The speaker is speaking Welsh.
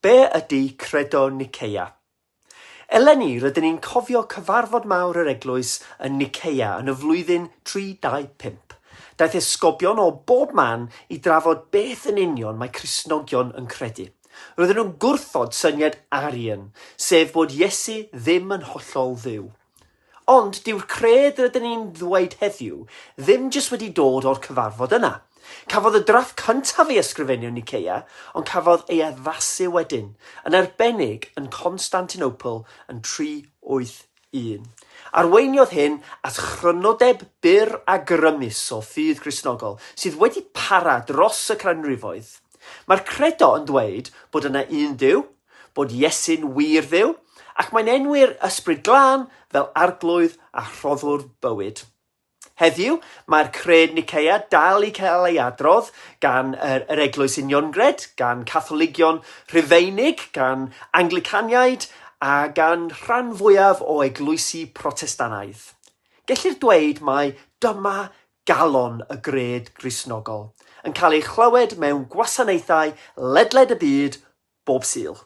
be ydy Credo Nicea? Eleni, rydyn ni'n cofio cyfarfod mawr yr Eglwys yn Nicea yn y flwyddyn 325. Daeth esgobion o bob man i drafod beth yn union mae Cristnogion yn credu. Roedden nhw'n gwrthod syniad Arian, sef bod Iesu ddim yn hollol dduw. Ond dyw'r cred rydyn ni'n ddweud heddiw ddim jyst wedi dod o'r cyfarfod yna. Cafodd y drafft cyntaf ei ysgrifennu yn Nicea, ond cafodd ei addasu wedyn, yn arbennig yn Constantinople yn 381. Arweiniodd hyn at chrynodeb byr a grymus o ffydd Cristnogol sydd wedi para dros y canrifoedd. Mae'r credo yn dweud bod yna un Duw, bod Iesu'n wir dduw, ac mae'n enwi'r ysbryd glân fel arglwydd a rhoddwr bywyd. Heddiw, mae'r cred Nicea dal i cael ei adrodd gan yr Eglwys Uniongred, gan Catholigion Rhufeinig, gan Anglicaniaid a gan rhan fwyaf o eglwysi Protestanaidd. Gellir dweud mai dyma galon y gred Gristnogol, yn cael ei chlywed mewn gwasanaethau ledled y byd bob Sul.